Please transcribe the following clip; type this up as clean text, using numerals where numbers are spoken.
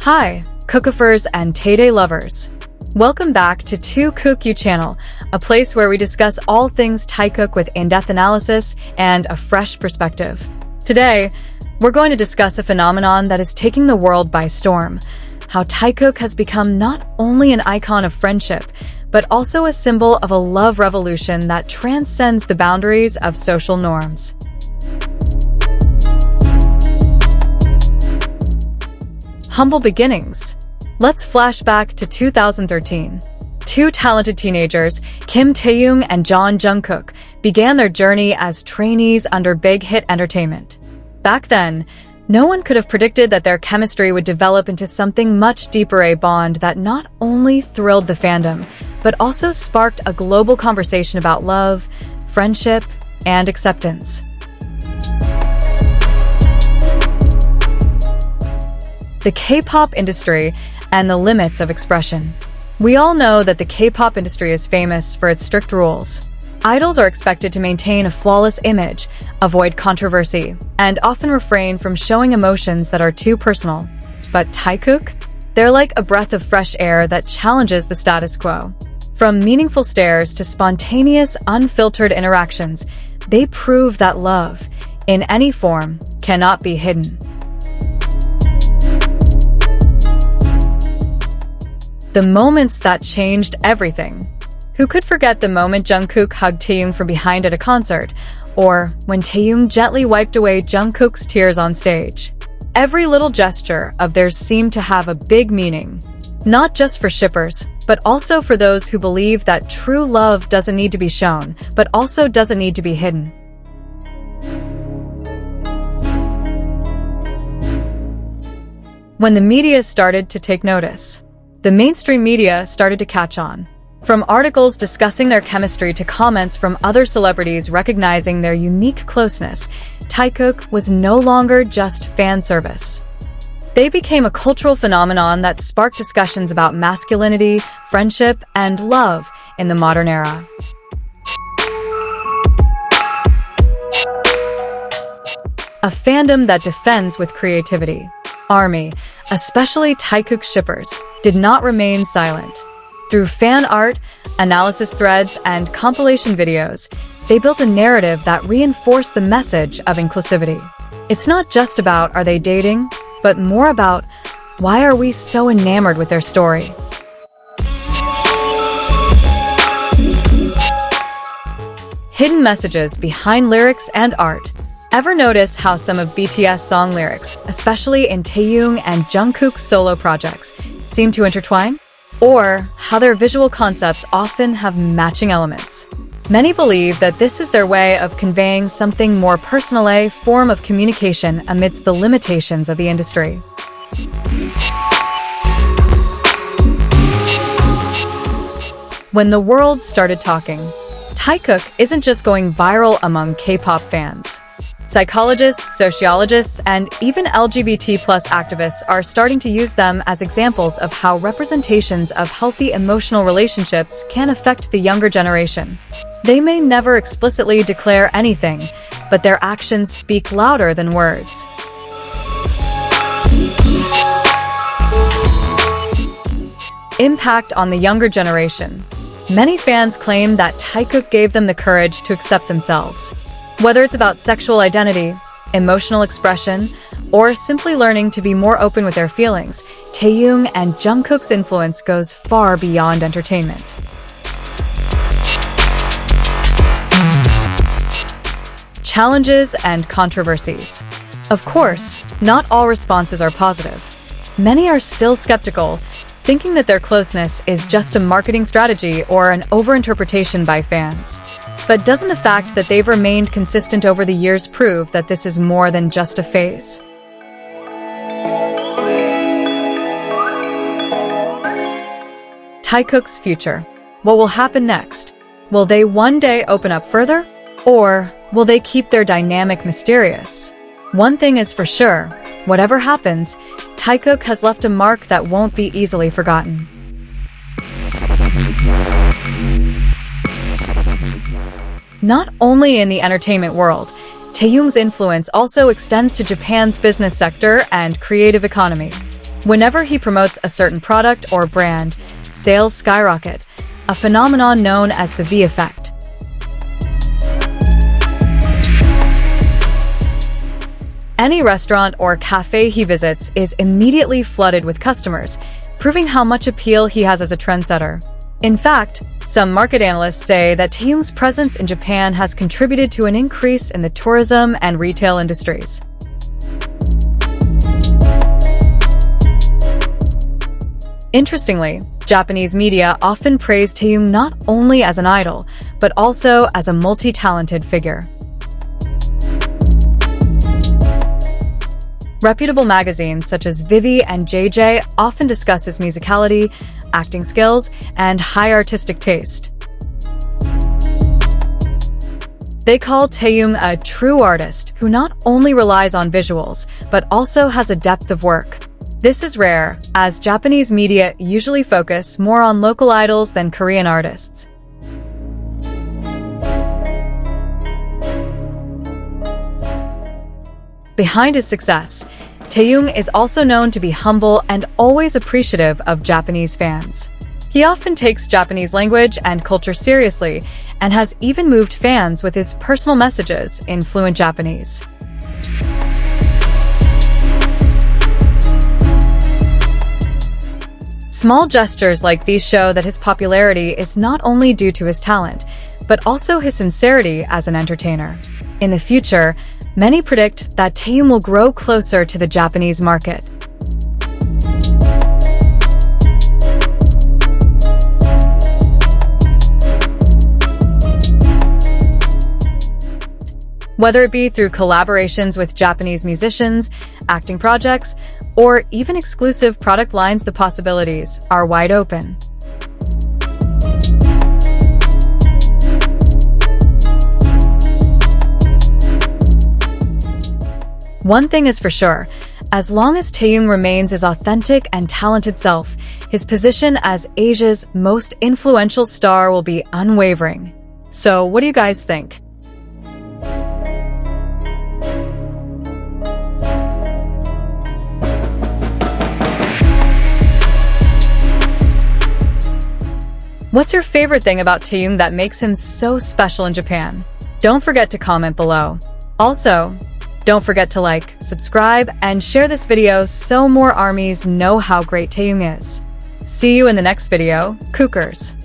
Hi, Cookifers and Tay lovers. Welcome back to Taekook channel, a place where we discuss all things Taekook with in-depth analysis and a fresh perspective. Today, we're going to discuss a phenomenon that is taking the world by storm, how Taekook has become not only an icon of friendship, but also a symbol of a love revolution that transcends the boundaries of social norms. Humble beginnings. Let's flash back to 2013. Two talented teenagers, Taehyung and Jungkook, began their journey as trainees under Big Hit Entertainment. Back then, no one could have predicted that their chemistry would develop into something much deeper, a bond that not only thrilled the fandom, but also sparked a global conversation about love, friendship, and acceptance. The K-pop industry and the limits of expression. We all know that the K-pop industry is famous for its strict rules. Idols are expected to maintain a flawless image, avoid controversy, and often refrain from showing emotions that are too personal. But Taekook? They're like a breath of fresh air that challenges the status quo. From meaningful stares to spontaneous, unfiltered interactions, they prove that love, in any form, cannot be hidden. The moments that changed everything. Who could forget the moment Jungkook hugged Taehyung from behind at a concert, or when Taehyung gently wiped away Jungkook's tears on stage? Every little gesture of theirs seemed to have a big meaning, not just for shippers, but also for those who believe that true love doesn't need to be shown, but also doesn't need to be hidden. When the media started to take notice, the mainstream media started to catch on. From articles discussing their chemistry to comments from other celebrities recognizing their unique closeness, Taekook was no longer just fan service. They became a cultural phenomenon that sparked discussions about masculinity, friendship, and love in the modern era. A fandom that defends with creativity. ARMY, especially Taekook shippers, did not remain silent. Through fan art, analysis threads, and compilation videos, they built a narrative that reinforced the message of inclusivity. It's not just about are they dating, but more about why are we so enamored with their story. Hidden messages behind lyrics and art. Ever notice how some of BTS song lyrics, especially in Taehyung and Jungkook's solo projects, seem to intertwine? Or how their visual concepts often have matching elements? Many believe that this is their way of conveying something more personal, a form of communication amidst the limitations of the industry. When the world started talking, Taekook isn't just going viral among K-pop fans. Psychologists, sociologists, and even LGBT+ activists are starting to use them as examples of how representations of healthy emotional relationships can affect the younger generation. They may never explicitly declare anything, but their actions speak louder than words. Impact on the younger generation. Many fans claim that Taekook gave them the courage to accept themselves. Whether it's about sexual identity, emotional expression, or simply learning to be more open with their feelings, Taehyung and Jungkook's influence goes far beyond entertainment. Challenges and controversies. Of course, not all responses are positive. Many are still skeptical, thinking that their closeness is just a marketing strategy or an overinterpretation by fans. But doesn't the fact that they've remained consistent over the years prove that this is more than just a phase? Taekook's future. What will happen next? Will they one day open up further? Or will they keep their dynamic mysterious? One thing is for sure, whatever happens, Taekook has left a mark that won't be easily forgotten. Not only in the entertainment world, Taehyung's influence also extends to Japan's business sector and creative economy. Whenever he promotes a certain product or brand, sales skyrocket, a phenomenon known as the V effect. Any restaurant or cafe he visits is immediately flooded with customers, proving how much appeal he has as a trendsetter. In fact, some market analysts say that Taehyung's presence in Japan has contributed to an increase in the tourism and retail industries. Interestingly, Japanese media often praise Taehyung not only as an idol, but also as a multi-talented figure. Reputable magazines such as Vivi and JJ often discuss his musicality, acting skills, and high artistic taste. They call Taehyung a true artist who not only relies on visuals, but also has a depth of work. This is rare, as Japanese media usually focus more on local idols than Korean artists. Behind his success, Taehyung is also known to be humble and always appreciative of Japanese fans. He often takes Japanese language and culture seriously and has even moved fans with his personal messages in fluent Japanese. Small gestures like these show that his popularity is not only due to his talent, but also his sincerity as an entertainer. In the future, many predict that Taehyung will grow closer to the Japanese market. Whether it be through collaborations with Japanese musicians, acting projects, or even exclusive product lines, the possibilities are wide open. One thing is for sure, as long as Taehyung remains his authentic and talented self, his position as Asia's most influential star will be unwavering. So, what do you guys think? What's your favorite thing about Taehyung that makes him so special in Japan? Don't forget to comment below. Also, don't forget to like, subscribe, and share this video so more armies know how great Taehyung is. See you in the next video, Kookers.